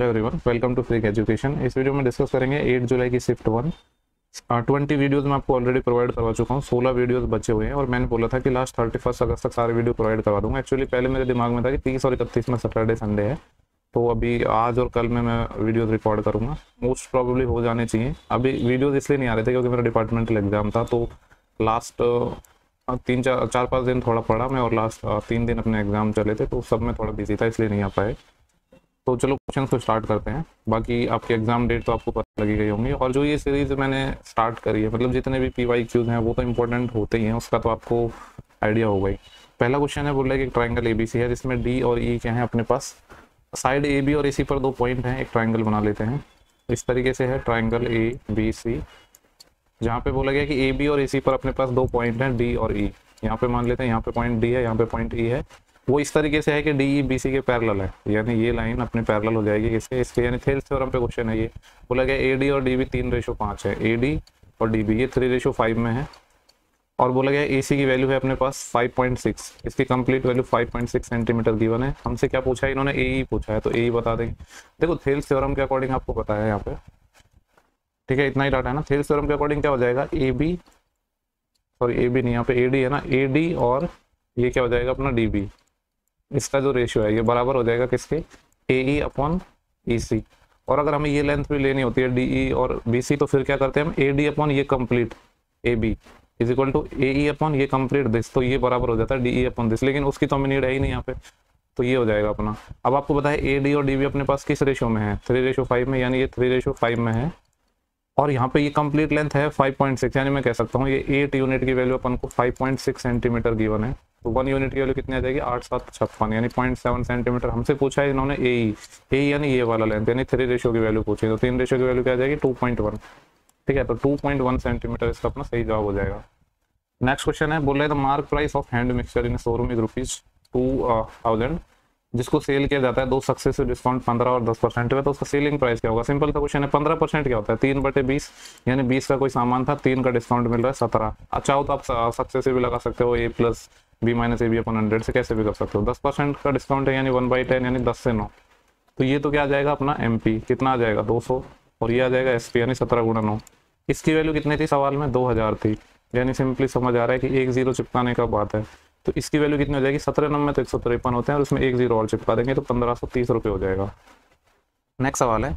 Hello everyone, welcome to Freak Education. इस video में discuss करेंगे 8 जुलाई की शिफ्ट 1। 20 वीडियोस मैं आपको ऑलरेडी प्रोवाइड करवा चुका हूँ, 16 वीडियोस बचे हुए हैं और मैंने बोला था कि लास्ट 31 अगस्त तक सारे वीडियो प्रोवाइड करवा दूंगा। एक्चुअली पहले मेरे दिमाग में था कि 30 और 31 में सैटरडे संडे है, तो अभी आज और कल में मैं वीडियोस रिकॉर्ड करूँगा। मोस्ट प्रॉब्ली हो जाने चाहिए। अभी वीडियोज़ इसलिए नहीं आ रहे थे क्योंकि मेरा डिपार्टमेंटल एग्जाम था, तो लास्ट 4-5 दिन थोड़ा पढ़ा मैं और लास्ट 3 दिन अपने एग्जाम चले थे, तो सब में थोड़ा बिजी था, इसलिए नहीं आ पाए। तो चलो क्वेश्चन को स्टार्ट करते हैं। बाकी आपकी एग्जाम डेट तो आपको पता लगी गई होंगी, और जो ये सीरीज मैंने स्टार्ट करी है, मतलब जितने भी PYQs हैं वो तो इंपॉर्टेंट होते ही हैं, उसका तो आपको आइडिया होगा ही। पहला क्वेश्चन है, बोल रहा है कि ट्राइंगल ABC है जिसमें D और E क्या है अपने पास। साइड AB और AC पर 2 पॉइंट हैं, एक ट्राइंगल बना लेते हैं। इस तरीके से है ट्राइंगल ABC, जहाँ पे बोला गया कि AB और AC पर अपने पास 2 पॉइंट हैं D और E। यहाँ पे मान लेते हैं यहाँ पे पॉइंट D है, यहाँ पे पॉइंट E है। वो इस तरीके से है कि DE BC के पैरेलल है, यानी ये लाइन अपने पैरेलल हो जाएगी इसके, यानी थेल्स थ्योरम पे क्वेश्चन है ये। बोला गया AD और DB 3:5 है, AD और DB ये 3:5 में है। और बोला गया AC की वैल्यू है अपने पास 5.6, इसकी कंप्लीट वैल्यू 5.6 सेंटीमीटर गिवन है। हमसे क्या पूछा है इन्होंने, AE पूछा है, तो AE बता देंगे। देखो थेल्स थ्योरम के अकॉर्डिंग आपको पता है यहाँ पे, ठीक है, इतना ही डाटा है ना। थेल्स थ्योरम के अकॉर्डिंग क्या हो जाएगा, AB नहीं, यहाँ पे AD है ना, AD और ये क्या हो जाएगा अपना DB, इसका जो रेशियो है ये बराबर हो जाएगा किसके, AE/EC। और अगर हमें ये लेंथ भी लेनी होती है DE और BC, तो फिर क्या करते हैं हम, AD/ ये complete AB is equal to AE/ ये कंप्लीट दिस, तो ये बराबर हो जाता है DE/ दिस, लेकिन उसकी तो हमें नीड है ही नहीं यहाँ पे, तो ये हो जाएगा अपना। अब आपको पता है AD और DB अपने पास किस रेशियो में है, 3:5 में, यानी ये 3:5 में है। और यहाँ पे ये कंप्लीट लेंथ है 5.6, यानी मैं कह सकता हूँ ये 8 यूनिट की वैल्यू अपन को 5.6 सेंटीमीटर गिवन है। तो 1 यूनिट की वैल्यू कितनी आ जाएगी, 8×7=56, यानी 0.7 सेंटीमीटर। हमसे पूछा है इन्होंने AE यानी ये वाला लेंथ, यानी 3 रेशियो की वैल्यू पूछी, तो 3 रेशियो की वैल्यू क्या आ जाएगी, 2.1। ठीक है, तो 2.1 सेंटीमीटर इसका अपना सही जवाब हो जाएगा। नेक्स्ट क्वेश्चन है, बोल रहे the mark price of hand mixture in showroom is ₹2000, जिसको सेल किया जाता है 2 सक्सेसिव डिस्काउंट 15 और 10% है, तो उसका सेलिंग प्राइस क्या होगा। सिंपल सा क्वेश्चन है। 15% क्या होता है, 3/20, यानी 20 का कोई सामान था, 3 का डिस्काउंट मिल रहा है 17। अच्छा हो तो आप सक्सेसिव भी लगा सकते हो, A+B-AB/100 से कैसे भी कर सकते हो। 10% का डिस्काउंट है, यानी 1/10, यानी 10 से 9, तो ये तो क्या आ जाएगा अपना MP, कितना आ जाएगा 200, और ये आ जाएगा SP, यानी 17×9। इसकी वैल्यू कितनी थी सवाल में, 2000 थी, यानी सिंपली समझ आ रहा है कि 1 0 चिपकाने का बात है, तो इसकी वैल्यू कितनी हो जाएगी, 17 में तो 153 होते हैं, और उसमें 1 0 और चिपका देंगे तो 1530 रुपये हो जाएगा। नेक्स्ट सवाल है,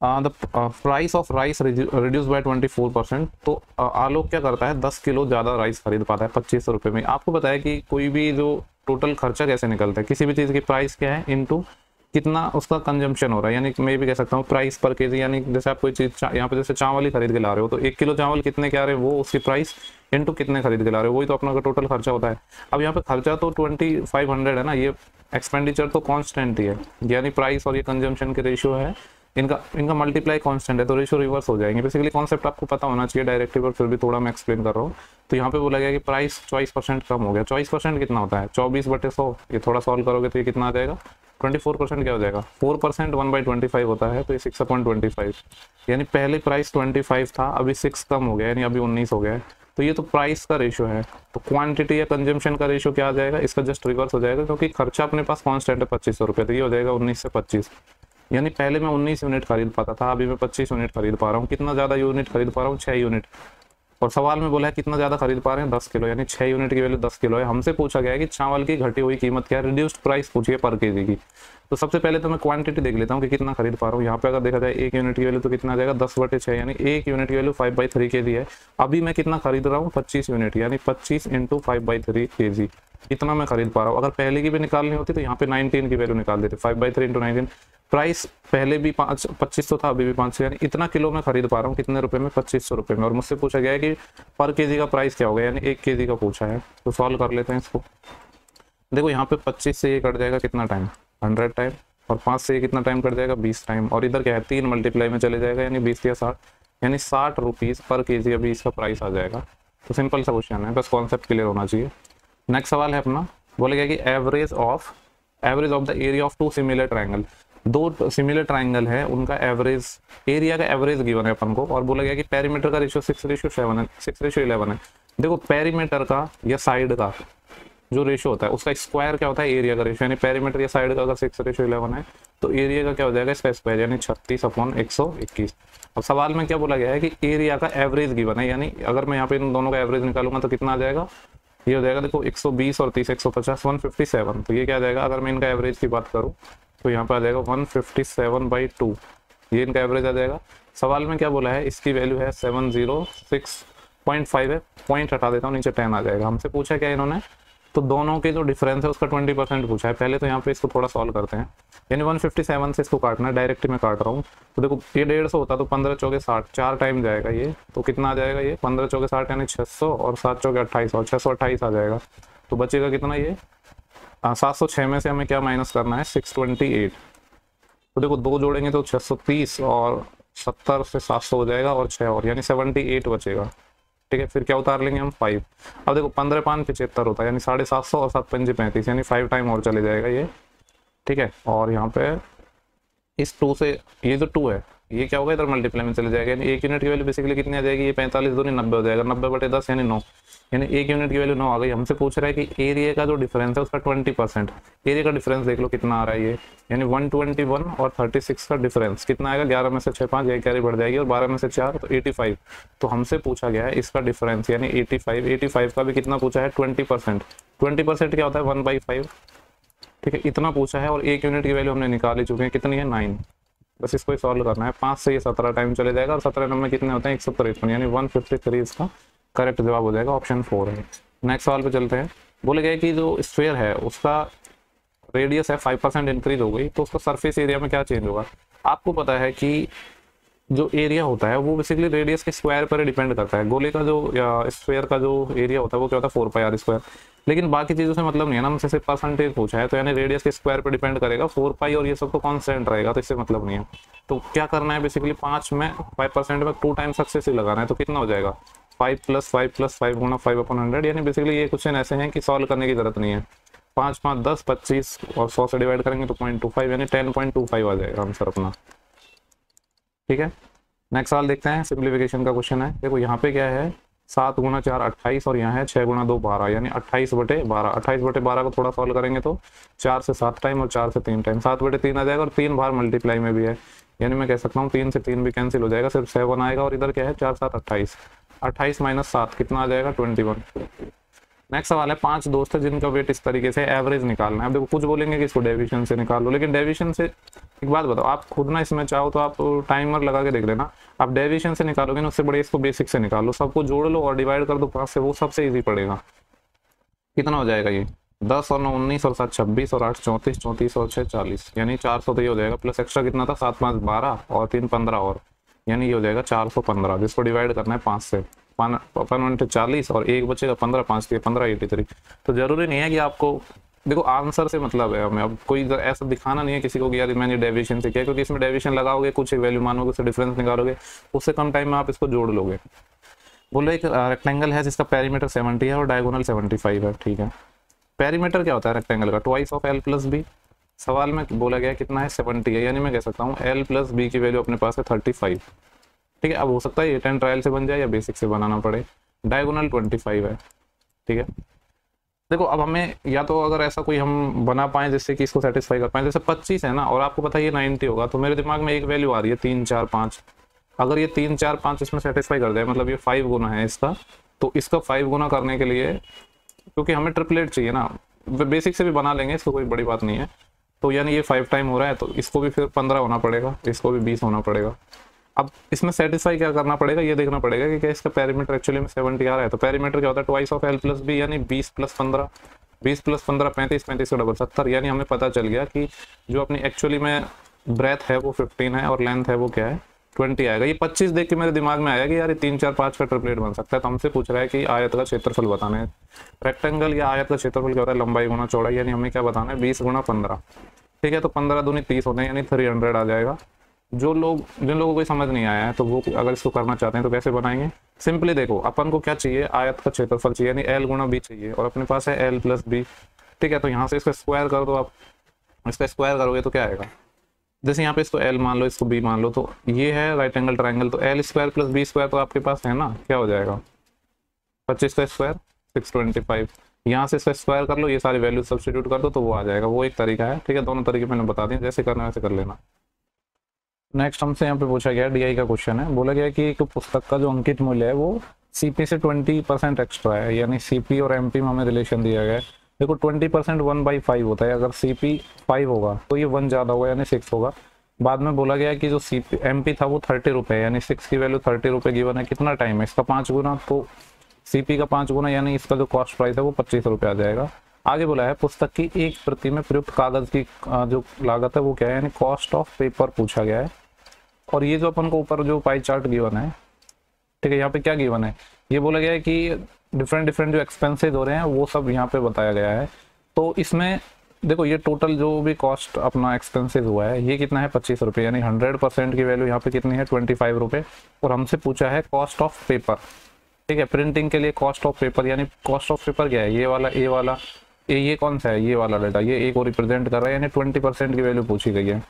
the price of rice reduce by 24%। तो आलोक क्या करता है, 10 किलो ज़्यादा राइस खरीद पाता है 2500 रुपये में। आपको पता है कि कोई भी जो टोटल खर्चा कैसे निकलता है, किसी भी चीज़ की प्राइस क्या है इनटू कितना उसका कंजम्पशन हो रहा है, यानी मैं भी कह सकता हूँ प्राइस पर केजी, यानी जैसे आप कोई चीज़ यहाँ पे जैसे चावल ही खरीद के ला रहे हो, तो 1 किलो चावल कितने के आ रहे हैं, वो उसकी प्राइस इनटू कितने खरीद के ला रहे हो, वही तो अपना टोटल खर्चा होता है। अब यहाँ पे खर्चा तो 2500 है ना, ये एक्सपेंडिचर तो कांस्टेंट ही है, यानी प्राइस और ये कंजम्पशन के रेशियो है, इनका मल्टीप्लाई कांस्टेंट है, तो रेशियो रिवर्स हो जाएंगे। बेसिकली कॉन्सेप्ट आपको पता होना चाहिए डायरेक्टिव, और फिर भी थोड़ा मैं एक्सप्लेन कर रहा हूँ। तो यहाँ पे बोला गया कि प्राइस 24% कम हो गया। 24% कितना होता है, 24/100, ये थोड़ा सॉल्व करोगे तो ये कितना आ जाएगा, 24% क्या हो जाएगा, 4% 1/25 होता है, तो ये 6/25, यानी पहले प्राइस 25 था, अभी 6 कम हो गया, यानी अभी 19 हो गया है। तो ये तो प्राइस का रेशियो है, तो क्वांटिटी या कंजम्पशन का रेशियो क्या आ जाएगा, इसका जस्ट रिवर्स हो जाएगा, क्योंकि खर्चा अपने पास कांस्टेंट है 2500 रुपये, तो ये हो जाएगा 19 से 25, यानी पहले मैं 19 यूनिट खरीद पाता था, अभी मैं 25 यूनिट खरीद पा रहा हूँ। कितना ज़्यादा यूनिट खरीद पा रहा हूँ, 6 यूनिट। और सवाल में बोला है कितना ज़्यादा खरीद पा रहे हैं, 10 किलो, यानी 6 यूनिट की वैल्यू 10 किलो है। हमसे पूछा गया है कि चावल की घटी हुई कीमत क्या है, रिड्यूस्ड प्राइस पूछिए पर केजी की। तो सबसे पहले तो मैं क्वांटिटी देख लेता हूँ कि कितना खरीद पा रहा हूँ। यहाँ पे अगर देखा जाए 1 यूनिट की वैल्यू तो कितना आ जाएगा, 10/6, यानी 1 यूनिट की वैल्यू 5/3 kg है। अभी मैं कितना खरीद रहा हूँ, 25 यूनिट, यानी 25 × 5/3 kg, इतना मैं खरीद पा रहा हूँ। अगर पहले की भी निकालनी होती तो यहाँ पे 19 की वैल्यू निकाल देते, 5/3 × 19। प्राइस पहले भी 2500 था, अभी भी 500, यानी इतना किलो में खरीद पा रहा हूँ, कितने रुपए में, 2500 रुपये में। और मुझसे पूछा गया है कि पर केजी का प्राइस क्या होगा, यानी 1 kg का पूछा है, तो सॉल्व कर लेते हैं इसको। देखो यहाँ पे 25 से ये कट जाएगा कितना टाइम, 100 टाइम, और 5 से ये कितना टाइम कट जाएगा, 20 टाइम, और इधर क्या है 3 मल्टीप्लाई में चले जाएगा, यानी 20 या 60, यानी 60 रुपीज़ पर केजी अभी इसका प्राइस आ जाएगा। तो सिंपल सा क्वेश्चन है, बस कॉन्सेप्ट क्लियर होना चाहिए। नेक्स्ट सवाल है अपना, बोलेगा कि average of the area of 2 similar triangle. 2 similar triangle है, उनका एवरेज एरिया का एवरेज गिवन है अपन को, और बोला गया कि पेरीमीटर का रेशियो 6:7 है, 6:11 है। देखो पेरीमीटर का या साइड का जो रेशियो होता है उसका स्क्वायर क्या होता है, एरिया का रेशियो, यानी पेरीमीटर या साइड का अगर 6:11 है तो एरिया का क्या हो जाएगा इसका स्क्वायर, यानी 36/121। अब सवाल में क्या बोला गया है कि एरिया का एवरेज गिवन है, यानी अगर मैं यहाँ पे इन दोनों का एवरेज निकालूंगा तो कितना आ जाएगा, ये हो जाएगा देखो 120 और 30 150 157। तो ये क्या आ जाएगा, अगर मैं इनका एवरेज की बात करूँ तो यहाँ पे आ जाएगा 157/2, ये इनका एवरेज आ जाएगा। सवाल में क्या बोला है, इसकी वैल्यू है 706.5 है, पॉइंट हटा देता हूँ, नीचे 10 आ जाएगा। हमसे पूछा क्या इन्होंने, तो दोनों के जो डिफरेंस है उसका 20% पूछा है। पहले तो यहाँ पे इसको थोड़ा सॉल्व करते हैं, यानी 157 से इसको काटना है, डायरेक्ट मैं काट रहा हूँ। तो देखो ये 150 होता तो 15 चौके 60, 4 टाइम जाएगा ये, तो कितना आ जाएगा ये 15 चौके 60 यानी 600 और 7 चौके 28 और 628 आ जाएगा। तो बचेगा कितना ये 706 में से हमें क्या माइनस करना है 628। तो देखो 2 जोड़ेंगे तो 630 और 70 से 700 हो जाएगा और 6 और यानी 78 बचेगा। ठीक है, फिर क्या उतार लेंगे हम 5। अब देखो 15 5 75 होता है, यानी 750 और 7 5 35, यानी 5 टाइम और चले जाएगा ये। ठीक है, और यहाँ पे इस 2 से ये जो 2 है ये क्या होगा इधर मल्टीप्लाई में चले जाएगा, यानी 1 यूनिट की वैल्यू बेसिकली कितनी आ जाएगी, ये 45 दूनी 90 हो जाएगा, 90/10 यानी 9, यानी 1 यूनिट की वैल्यू 9 आ गई। हमसे पूछ रहा है कि एरिया का जो डिफरेंस है उसका 20%, एरिया का डिफरेंस देख लो कितना आ रहा है ये, यानी 121 और 36 का डिफरेंस कितना आएगा, 11 में से 6 5 ये कैरी बढ़ जाएगी और 12 में से 4 तो 85। तो हमसे पूछा गया है इसका डिफरेंस यानी 85 का भी कितना पूछा है 20%। 20% क्या होता है 1/5। ठीक है, इतना पूछा है और 1 यूनिट की वैल्यू हमने निकाल ही चुके हैं, कितनी है 9। बस इसको ही सॉल्व करना है, 5 से ये 17 टाइम चले जाएगा और 17 नंबर कितने होते हैं 153, यानी 153 इसका करेक्ट जवाब हो जाएगा, ऑप्शन 4 है। नेक्स्ट सवाल पे चलते हैं। बोले गए कि जो स्फीयर है उसका रेडियस है 5% इंक्रीज हो गई तो उसका सरफेस एरिया में क्या चेंज होगा। आपको पता है कि जो एरिया होता है वो बेसिकली रेडियस के स्क्वायर पर डिपेंड करता है। गोले का जो या स्फीयर का जो एरिया होता है वो क्या होता है 4πr², लेकिन बाकी चीज़ों से मतलब नहीं है ना, हमसे सिर्फ परसेंटेज पूछा है तो यानी रेडियस के स्क्वायर पर डिपेंड करेगा, 4π और ये सब तो कांस्टेंट रहेगा तो इससे मतलब नहीं है। तो क्या करना है बेसिकली 5 में 5% में 2 टाइम सक्सेसिव लगाना है, तो कितना हो जाएगा 5 + 5 + 5 गुना 5/100, यानी बेसिकली ये क्वेश्चन ऐसे हैं कि सॉल्व करने की जरूरत नहीं है। 5 5 10 25 और 100 से डिवाइड करेंगे तो 0.25 यानी 10.25 आ जाएगा आंसर अपना। ठीक है, नेक्स्ट सवाल देखते हैं, सिंप्लीफिकेशन का क्वेश्चन है। देखो यहाँ पे क्या है 7 × 4 28 और यहाँ है 6 × 2 12, यानी 28/12। 28/12 को थोड़ा सॉल्व करेंगे तो 4 से 7 टाइम और 4 से 3 टाइम 7/3 आ जाएगा और 3 बार मल्टीप्लाई में भी है, यानी मैं कह सकता हूँ 3 से 3 भी कैंसिल हो जाएगा, सिर्फ 7 आएगा और इधर क्या है 4 7 28, 28 - 7 कितना आ जाएगा 21। नेक्स्ट सवाल है 5 दोस्त है जिनका वेट इस तरीके से एवरेज निकालना है। अब देखो कुछ बोलेंगे कि इसको डेविएशन से निकाल लो, लेकिन डेविएशन से एक बात बताओ, आप खुद ना इसमें चाहो तो आप टाइमर लगा के देख लेना, आप डेविएशन से निकालोगे ना उससे बड़े इसको बेसिक से निकाल लो, सबको जोड़ लो और डिवाइड कर दो 5 से, वो सबसे ईजी पड़ेगा। कितना हो जाएगा ये 10 और 9 19 और 7 26 और 8 34 34 और 6 40, यानी 400 तो ये हो जाएगा, प्लस एक्स्ट्रा कितना था 7 5 12 और 3 15 और, यानी ये हो जाएगा 415, जिसको डिवाइड करना है 5 से। 5 40 और 1 बचेगा 15 5 के 15 83। तो जरूरी नहीं है कि आपको देखो आंसर से मतलब है हमें, अब कोई ऐसा दिखाना नहीं है किसी को कि यार मैंने डेविएशन से किया, क्योंकि इसमें डेविएशन लगाओगे कुछ एक वैल्यू मानोगे उससे डिफरेंस निकालोगे, उससे कम टाइम में आप इसको जोड़ लोगे। बोले एक रेक्टेंगल है जिसका पेरीमीटर 70 है और डायगोनल 75 है। ठीक है, पेरीमीटर क्या होता है रेक्टेंगल का, ट्वाइस ऑफ L + B। सवाल में बोला गया कितना है 70 है, यानी मैं कह सकता हूँ L + B की वैल्यू अपने पास है 35। ठीक है, अब हो सकता है ये 10 ट्रायल से बन जाए या बेसिक से बनाना पड़े। डायगोनल 25 है। ठीक है, देखो अब हमें या तो अगर ऐसा कोई हम बना पाए जिससे कि इसको सेटिस्फाई कर पाए, जैसे 25 है ना और आपको पता है ये 90 होगा, तो मेरे दिमाग में एक वैल्यू आ रही है 3 4 5। अगर ये 3 4 5 इसमें सेटिस्फाई कर जाए, मतलब ये 5 गुना है इसका, तो इसका 5 गुना करने के लिए क्योंकि हमें ट्रिपलेट चाहिए ना, बेसिक से भी बना लेंगे इसको, कोई बड़ी बात नहीं है। तो यानी ये 5 टाइम हो रहा है तो इसको भी फिर 15 होना पड़ेगा, इसको भी 20 होना पड़ेगा। अब इसमें सेटिस्फाई क्या करना पड़ेगा, ये देखना पड़ेगा कि क्या इसका पेरीमीटर एक्चुअली में 70 आ रहा है। तो पेरीमीटर क्या होता है ट्वाइस ऑफ L + B, यानी 20 + 15 20 + 15 35 35 का डबल 70, यानी हमें पता चल गया कि जो अपनी एक्चुअली में ब्रेथ है वो 15 है और लेंथ है वो क्या है 20 आएगा। ये 25 देख के मेरे दिमाग में आया कि यार ये 3 4 5 का ट्रिपलेट बन सकता है। तो हमसे पूछ रहा है कि आयत का क्षेत्रफल बताना है। रेक्टेंगल या आयत का क्षेत्रफल क्या होता है लंबाई गुना चौड़ाई, यानी हमें क्या बताना है 20 × 15। ठीक है, तो 15 दूनी 30 होते हैं, यानी 300 आ जाएगा। जिन लोगों को समझ नहीं आया है तो वो अगर इसको करना चाहते हैं तो कैसे बनाएंगे, सिंपली देखो अपन को क्या चाहिए आयत का क्षेत्रफल चाहिए, यानी L × B चाहिए और अपने पास है L + B। ठीक है, तो यहाँ से इसका स्क्वायर कर दो, आप इसका स्क्वायर करोगे तो क्या आएगा, जैसे यहाँ पे इसको L मान लो इसको B मान लो, तो ये है राइट एंगल ट्रायंगल, तो L² + B² तो आपके पास है ना, क्या हो जाएगा 25 का स्क्वायर 625, यहाँ से इसका स्क्वायर कर लो, ये सारी वैल्यू सब्स्टिट्यूट कर दो तो वो आ जाएगा। वो एक तरीका है, ठीक है। दोनों तरीके मैंने बता दिए, जैसे करना है वैसे कर लेना। नेक्स्ट हमसे यहाँ पे पूछा गया डीआई का क्वेश्चन है। बोला गया कि एक पुस्तक का जो अंकित मूल्य है वो सीपी से 20% एक्स्ट्रा है, यानी सीपी और एमपी में हमें रिलेशन दिया गया है। देखो 20% 1/5 होता है, अगर सीपी 5 होगा तो ये 1 ज़्यादा होगा यानी 6 होगा। बाद में बोला गया कि जो सीपी एमपी था वो 30 रुपये, यानी 6 की वैल्यू 30 रुपये गिवन है। कितना टाइम है इसका 5 गुना, तो सीपी का 5 गुना यानी इसका जो कॉस्ट प्राइस है वो 25 रुपये आ जाएगा। आगे बोला है पुस्तक की एक प्रति में प्रयुक्त कागज की जो लागत है वो क्या है, यानी कॉस्ट ऑफ पेपर पूछा गया है। और ये जो अपन को ऊपर जो पाई चार्ट गिवन है, ठीक है, यहाँ पे क्या गिवन है, ये बोला गया है कि डिफरेंट जो एक्सपेंसेस हो रहे हैं वो सब यहाँ पे बताया गया है। तो इसमें देखो ये टोटल जो भी कॉस्ट अपना एक्सपेंसेस हुआ है ये कितना है 25 रुपये, यानी 100% की वैल्यू यहाँ पे कितनी है 25 रुपये। और हमसे पूछा है कॉस्ट ऑफ पेपर, ठीक है, प्रिंटिंग के लिए कॉस्ट ऑफ पेपर, यानी कॉस्ट ऑफ पेपर क्या है, ये वाला ए वाला ये कौन सा है, ये वाला डेटा, ये ए को रिप्रेजेंट कर रहा है, यानी 20% की वैल्यू पूछी गई है।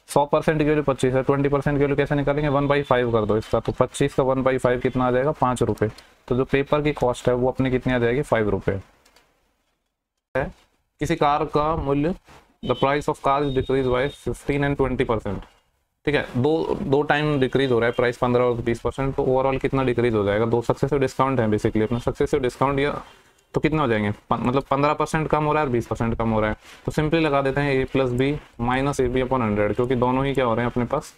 100% की वैल्यू 25 है, 20% की वैल्यू कैसे निकालेंगे, 1/5 कर दो इसका, तो 25 का 1/5 कितना आ जाएगा 5 रुपये। तो जो पेपर की कॉस्ट है वो अपनी कितनी आ जाएगी 5 रुपये। किसी कार का मूल्य, the price of car is decrease by 15 and 20%, ठीक है, दो टाइम डिक्रीज हो रहा है प्राइस 15 और 20%, तो ओवरऑल कितना डिक्रीज हो जाएगा। 2 सक्सेसिव डिस्काउंट है बेसिकली, अपना सक्सेसिव डिस्काउंट या तो कितना हो जाएंगे, मतलब 15% कम हो रहा है और 20% कम हो रहा है। तो सिंपली लगा देते हैं a + b - ab/100, क्योंकि दोनों ही क्या हो रहे हैं अपने पास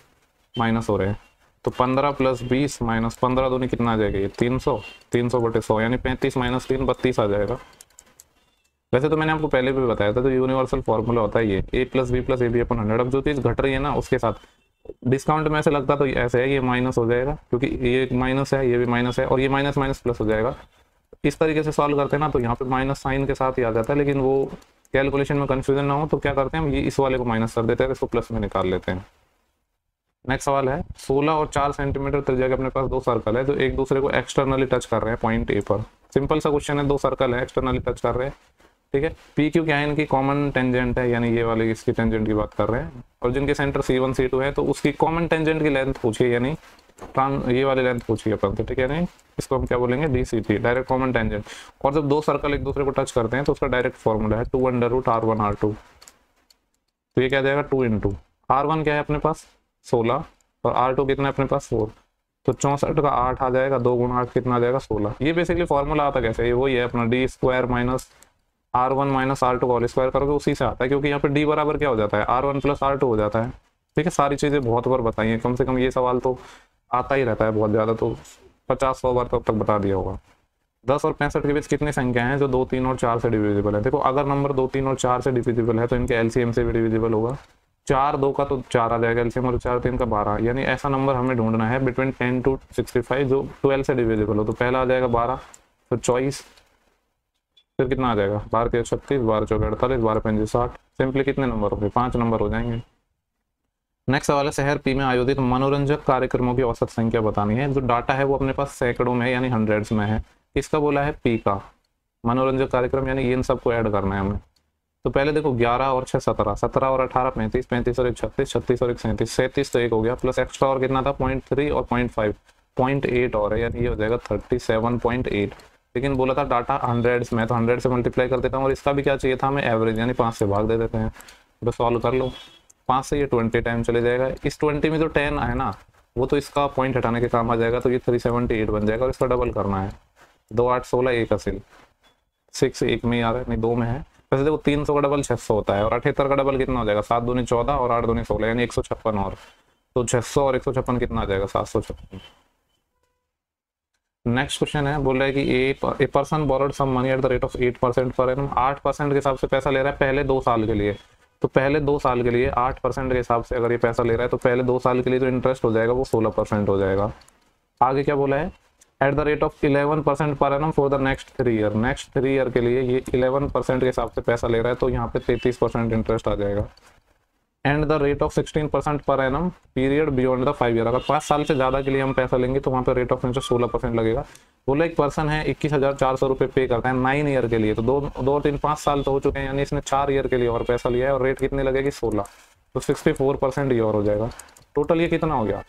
माइनस हो रहे हैं। तो 15 + 20 - 15 दूनी कितना आ जाएगा, ये 300, 300/100 यानी 35 - 3 32 आ जाएगा। वैसे तो मैंने आपको पहले भी बताया था, तो यूनिवर्सल फॉर्मूला होता है ये a + b + ab/100। अब जो चीज़ घट रही है ना उसके साथ डिस्काउंट में ऐसे लगता तो ऐसे है, ये माइनस हो जाएगा क्योंकि ये माइनस है, ये भी माइनस है, और ये माइनस माइनस प्लस हो जाएगा। इस तरीके से सॉल्व करते हैं ना तो यहाँ पे माइनस साइन के साथ ही आ जाता है, लेकिन वो कैलकुलेशन में कंफ्यूजन ना हो तो क्या करते हैं हम, ये इस वाले को माइनस कर देते हैं, इसको प्लस में निकाल लेते हैं। नेक्स्ट सवाल है 16 और 4 सेंटीमीटर त्रिज्या के अपने पास 2 सर्कल है जो एक दूसरे को एक्सटर्नली टच कर रहे हैं पॉइंट ए पर। सिंपल सा क्वेश्चन है, 2 सर्कल है एक्सटर्नली टच कर रहे हैं, ठीक है। पी क्यू क्या है, इनकी कॉमन टेंजेंट है, यानी ये वाले इसकी टेंजेंट की बात कर रहे हैं, और जिनके सेंटर C1 C2 है तो उसकी कॉमन टेंजेंट की लेंथ पूछिए, यानी ये वाली लेंथ पूछिए अपन से, ठीक है। नहीं इसको हम क्या बोलेंगे DCT, डायरेक्ट कॉमन टेंजेंट। और जब 2 सर्कल एक दूसरे को टच करते हैं तो उसका डायरेक्ट फॉर्मूला है 2√R1R2। तो ये क्या जाएगा 2 × R1 क्या है अपने पास 16 और R2 कितना है अपने पास 4, तो 64 का 8 आ जाएगा, 2 × 8 कितना आ जाएगा 16। ये बेसिकली फॉर्मूला आता कैसे, ये वही है अपना D² - R1 - R2 whole square करोगे उसी से आता है, क्योंकि यहाँ पे D बराबर क्या हो जाता है R1 + R2 हो जाता है, ठीक है। सारी चीज़ें बहुत बार बताई हैं, कम से कम ये सवाल तो आता ही रहता है बहुत ज़्यादा, तो 50-100 बार तो अब तक बता दिया होगा। 10 और 65 के बीच कितनी संख्या हैं जो 2, 3 और 4 से डिविजिबल है। देखो अगर नंबर 2, 3 और 4 से डिविजिबल है तो इनके LCM से भी डिविजिबल होगा। 4 2 का तो 4 आ जाएगा LCM, और 4 3 का 12, यानी ऐसा नंबर हमें ढूंढना है बिटवीन 10 to 65 जो 12 से डिविजिबल हो। तो पहला आ जाएगा 12, फिर 24, फिर कितना आ जाएगा 12 के 36, 12 चौके 48, 12 पंजे 60। सिंपली कितने नंबर हो गए, 5 नंबर हो जाएंगे। नेक्स्ट सवाल है शहर P में आयोजित मनोरंजक कार्यक्रमों की औसत संख्या बतानी है। जो डाटा है वो अपने पास सैकड़ों में है, यानी हंड्रेड्स में है। किसका बोला है P का मनोरंजक कार्यक्रम, यानी इन सबको ऐड करना है हमें। तो पहले देखो 11 और 6 17, 17 और 18 35, 35 और 1 36, 36 और 1 37, 37 तो 1 हो गया, प्लस एक्स्ट्रा और कितना था 0.3 और 0.5, 0.8 और है, यानी ये हो जाएगा 37.8। लेकिन बोला था डाटा हंड्रेड्स में, तो 100 से मल्टीप्लाई कर देता हूँ, और इसका भी क्या चाहिए था हमें एवरेज, यानी 5 से भाग दे देते हैं। बस सॉल्व कर लो, 5 से ये 20 टाइम चले जाएगा। इस 20 में जो 10 है ना वो तो इसका पॉइंट हटाने के काम आ जाएगा, तो ये 378 बन जाएगा, और इसका डबल करना है। 2 8 16 1 असिल 6 1 में ही आ रहा है, नहीं 2 में है। वैसे देखो 300 का डबल 600 होता है, और 78 का डबल कितना हो जाएगा 7 दूनी 14 और 8 दूनी 16, यानी 156 और, तो 600 और 156 कितना आ जाएगा 756। नेक्स्ट क्वेश्चन है, बोल रहा है कि a person borrowed some money at the rate of 8% per annum. 8% के हिसाब से पैसा ले रहा है पहले 2 साल के लिए। तो पहले 2 साल के लिए 8% के हिसाब से अगर ये पैसा ले रहा है तो पहले 2 साल के लिए जो इंटरेस्ट हो जाएगा वो 16% हो जाएगा। आगे क्या बोला है, eight the rate of 11% per annum for the next 3 year. Next 3 year के लिए ये 11% के हिसाब से पैसा ले रहा है, तो यहाँ पे 33% इंटरेस्ट आ जाएगा। And the rate of 16% per annum period beyond the 5 year. अगर 5 साल से ज़्यादा के लिए हम पैसा लेंगे तो वहाँ पे रेट ऑफ इंटरेस्ट 16% लगेगा। बोले एक पर्सन है 21,400 रुपये पे करता है 9 ईयर के लिए, तो 2 3 5 साल तो हो चुके हैं, यानी इसने 4 ईयर के लिए और पैसा लिया है, और रेट कितनी लगेगी 16, तो 64% ये और हो जाएगा। टोटल ये कितना हो गया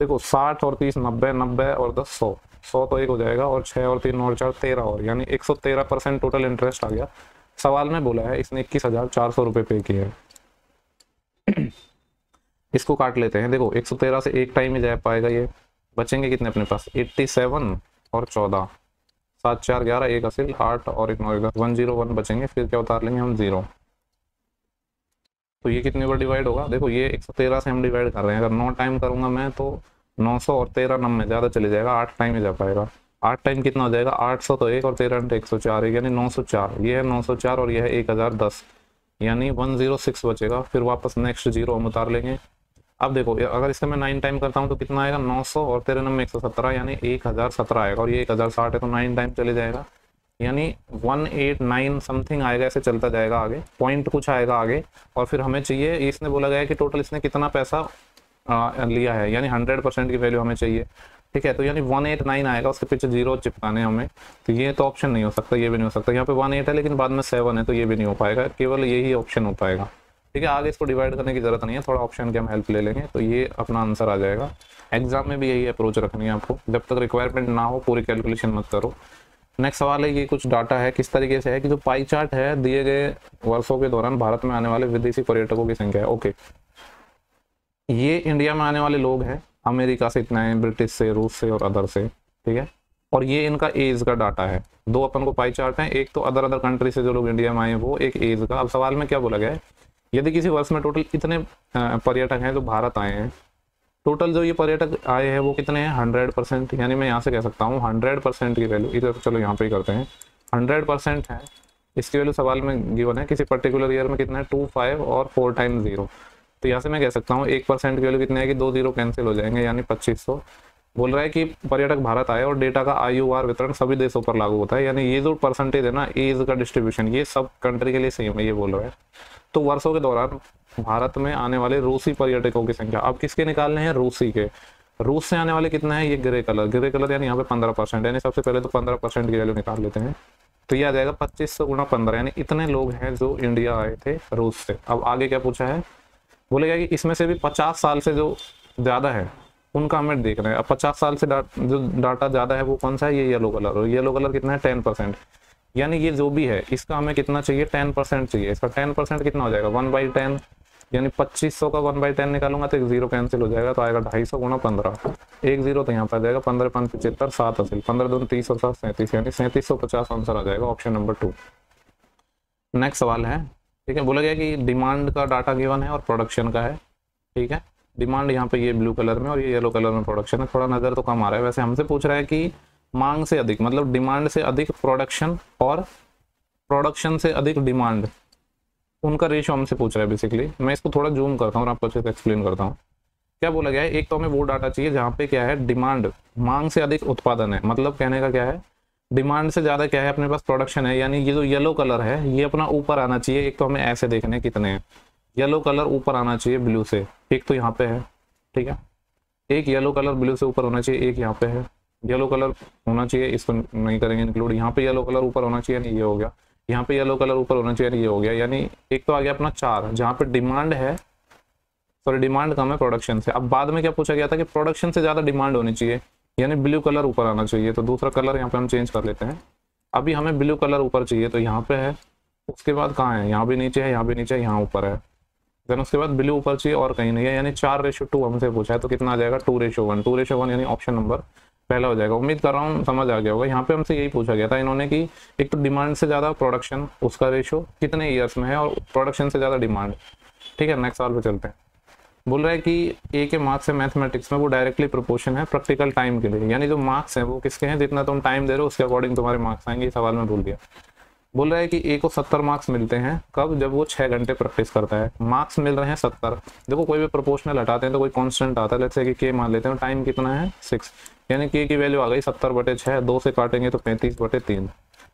देखो 60 और 30 90, 90 और 10 100, 100 तो एक हो जाएगा, और 6 और 3 और 4 13, और यानी 113% टोटल इंटरेस्ट आ गया। सवाल में बोला है इसने 21,400 रुपये पे किए हैं। इसको काट लेते हैं। देखो 113 से एक टाइम ही जा पाएगा ये, बचेंगे कितने अपने पास 87 और 14, 7 4 11, एक असिल 8 और एक 9 101 बचेंगे, फिर क्या उतार लेंगे हम 0। तो ये कितने बार डिवाइड होगा, देखो ये 113 से हम डिवाइड कर रहे हैं, अगर 9 टाइम करूंगा मैं तो 900 और 13 90 ज़्यादा चले जाएगा, 8 टाइम ही जा पाएगा। 8 टाइम कितना हो जाएगा 800, तो 1 और 13 × 104 यानी 904, ये है 904 और ये है 1010, यानी 106 बचेगा। फिर वापस नेक्स्ट 0 हम उतार लेंगे। अब देखो अगर इससे मैं 9 टाइम करता हूँ तो कितना आएगा 900 और 13 में 117, यानी 1017 आएगा, और ये 1060 है तो 9 टाइम चले जाएगा, यानी 189 समथिंग आएगा, ऐसे चलता जाएगा आगे, पॉइंट कुछ आएगा आगे। और फिर हमें चाहिए, इसने बोला गया है कि टोटल इसने कितना पैसा लिया है, यानी 100% की वैल्यू हमें चाहिए। ठीक है, तो यानी 189 आएगा, उसके पीछे 0 चिपकाने हमें, तो ये तो ऑप्शन नहीं हो सकता, ये भी नहीं हो सकता। यहाँ पे 18 है लेकिन बाद में 7 है, तो ये भी नहीं हो पाएगा, केवल यही ऑप्शन हो पाएगा। ठीक है, आगे इसको डिवाइड करने की जरूरत नहीं है, थोड़ा ऑप्शन की हम हेल्प ले लेंगे तो ये अपना आंसर आ जाएगा। एग्जाम में भी यही अप्रोच रखनी है आपको, जब तक रिक्वायरमेंट ना हो पूरी कैलकुलेशन मत करो। नेक्स्ट सवाल है, ये कुछ डाटा है, किस तरीके से है कि जो पाई चार्ट है दिए गए वर्षों के दौरान भारत में आने वाले विदेशी पर्यटकों की संख्या है। ओके, ये इंडिया में आने वाले लोग हैं, अमेरिका से इतना है, ब्रिटिश से, रूस से और अदर से। ठीक है, और ये इनका एज का डाटा है। दो अपन को पाई चार्ट है, एक तो अदर कंट्री से जो लोग इंडिया में आए हैं वो, एक एज का। अब सवाल में क्या बोला गया है, यदि किसी वर्ष में टोटल इतने पर्यटक हैं जो भारत आए हैं, टोटल जो ये पर्यटक आए हैं वो कितने हैं 100%, यानी मैं यहाँ से कह सकता हूँ 100% की वैल्यू, इधर चलो यहाँ पे ही करते हैं, 100% है इसकी वैल्यू। सवाल में गिवन है किसी पर्टिकुलर ईयर में कितना है 2 5 और 4 टाइम्स 0, तो यहाँ से मैं कह सकता हूँ 1% की वैल्यू कितनी है कि 2 0 कैंसिल हो जाएंगे, यानी 2500। बोल रहा है कि पर्यटक भारत आए और डेटा का आयुवार वितरण सभी देशों पर लागू होता है, यानी ये जो परसेंटेज है ना एज का डिस्ट्रीब्यूशन, ये सब कंट्री के लिए सेम है, ये बोल रहा है। तो वर्षों के दौरान भारत में आने वाले रूसी पर्यटकों की संख्या, अब किसके निकालने हैं, रूसी के। रूस से आने वाले कितना है, ये ग्रे कलर यानी यहाँ पे 15%, यानी सबसे पहले तो 15% की वैल्यू निकाल लेते हैं, तो ये आ जाएगा 2500 × 15, यानी इतने लोग हैं जो इंडिया आए थे रूस से। अब आगे क्या पूछा है, बोलेगा कि इसमें से भी 50 साल से जो ज़्यादा है उनका हमें देखना है। अब 50 साल से जो डाटा ज़्यादा है वो कौन सा है, ये येलो कलर, और येलो कलर कितना है 10%, यानी ये जो भी है इसका हमें कितना चाहिए 10% चाहिए। इसका 10% कितना हो जाएगा 1/10, यानी 2500 का 1/10 निकालूंगा तो एक 0 कैंसिल हो जाएगा, तो आएगा 250 × 15, एक 0 तो यहाँ पर आ जाएगा, 15 5 75, 7 असिल, 15 2 30 और 7 37, यानी 3750 आंसर आ जाएगा, ऑप्शन नंबर 2। नेक्स्ट सवाल है, ठीक है, बोला गया कि डिमांड का डाटा गिवन है और प्रोडक्शन का है। ठीक है, डिमांड यहाँ पे ये ब्लू कलर में और ये येलो कलर में प्रोडक्शन है, थोड़ा नज़र तो कम आ रहा है। वैसे हमसे पूछ रहा है कि मांग से अधिक, मतलब डिमांड से अधिक प्रोडक्शन और प्रोडक्शन से अधिक डिमांड, उनका रेशियो हमसे पूछ रहा है बेसिकली। मैं इसको थोड़ा जूम करता हूँ और आपको अच्छे से एक्सप्लेन करता हूँ। क्या बोला गया है, एक तो हमें वो डाटा चाहिए जहाँ पे क्या है डिमांड, मांग से अधिक उत्पादन है, मतलब कहने का क्या है डिमांड से ज़्यादा क्या है अपने पास प्रोडक्शन है, यानी ये जो येलो कलर है ये अपना ऊपर आना चाहिए। एक तो हमें ऐसे देखने कितने हैं, येलो कलर ऊपर आना चाहिए ब्लू से, एक तो यहाँ पे है, ठीक है, एक येलो कलर ब्लू से ऊपर होना चाहिए, एक यहाँ पे है येलो कलर होना चाहिए, इसको नहीं करेंगे इंक्लूड, यहाँ पे येलो कलर ऊपर होना चाहिए, नहीं ये हो गया, यहाँ पे येलो कलर ऊपर होना चाहिए, ये हो गया, यानी एक तो आ गया अपना 4 जहाँ पे डिमांड है, सॉरी डिमांड कम है प्रोडक्शन से। अब बाद में क्या पूछा गया था कि प्रोडक्शन से ज़्यादा डिमांड होनी चाहिए, यानी ब्लू कलर ऊपर आना चाहिए, तो दूसरा कलर यहाँ पे हम चेंज कर लेते हैं। अभी हमें ब्लू कलर ऊपर चाहिए तो यहाँ पे है, उसके बाद कहाँ है, यहाँ भी नीचे है, यहाँ भी नीचे है, यहाँ ऊपर है, देन उसके बाद ब्लू ऊपर चाहिए और कहीं नहीं है, यानी 4:2 हमसे पूछा है, तो कितना आ जाएगा 2:1, 2:1 यानी ऑप्शन नंबर पहला हो जाएगा। उम्मीद कर रहा हूँ समझ आ गया होगा। यहाँ पे हमसे यही पूछा गया था इन्होंने कि एक तो डिमांड से ज़्यादा प्रोडक्शन, उसका रेशो कितने ईयर्स में है, और प्रोडक्शन से ज़्यादा डिमांड। ठीक है, नेक्स्ट सवाल पे चलते हैं। बोल रहा है कि ए के मार्क्स है मैथमेटिक्स में वो डायरेक्टली प्रोपोर्शन है प्रैक्टिकल टाइम के लिए, यानी जो मार्क्स हैं वो किसके हैं, जितना तुम टाइम दे रहे हो उसके अकॉर्डिंग तुम्हारे मार्क्स आएंगे। सवाल में भूल दिया। बोल रहा है कि ए को 70 मार्क्स मिलते हैं कब, जब वो 6 घंटे प्रैक्टिस करता है। मार्क्स मिल रहे हैं 70, देखो कोई भी प्रोपोर्शनल हटाते हैं तो कोई कांस्टेंट आता है, लेट्स से कि के मान लेते हैं, टाइम कितना है 6, यानी के की वैल्यू आ गई 70/6, 2 से काटेंगे तो 35/3।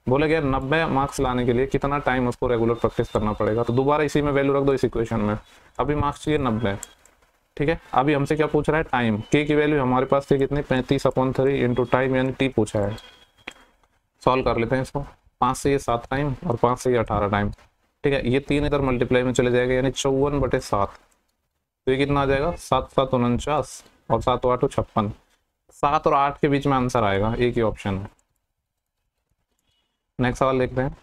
बोला गया 90 मार्क्स लाने के लिए कितना टाइम उसको रेगुलर प्रैक्टिस करना पड़ेगा, तो दोबारा इसी में वैल्यू रख दो इस इक्वेशन में। अभी मार्क्स चाहिए 90, ठीक है। अभी हमसे क्या पूछ रहा है, टाइम। के की वैल्यू हमारे पास थी कितनी 35/3 इंटू टाइम, यानी टी पूछा है। सॉल्व कर लेते हैं इसको, 5 से ये 7 टाइम और 5 से ये 18 टाइम, ठीक है। ये 3 इधर मल्टीप्लाई में चले जाएगा, यानी 54/7, तो ये कितना आ जाएगा 7 7 49, और 7 8 56, 7 और 8 के बीच में आंसर आएगा, एक ही ऑप्शन है। नेक्स्ट सवाल देखते हैं।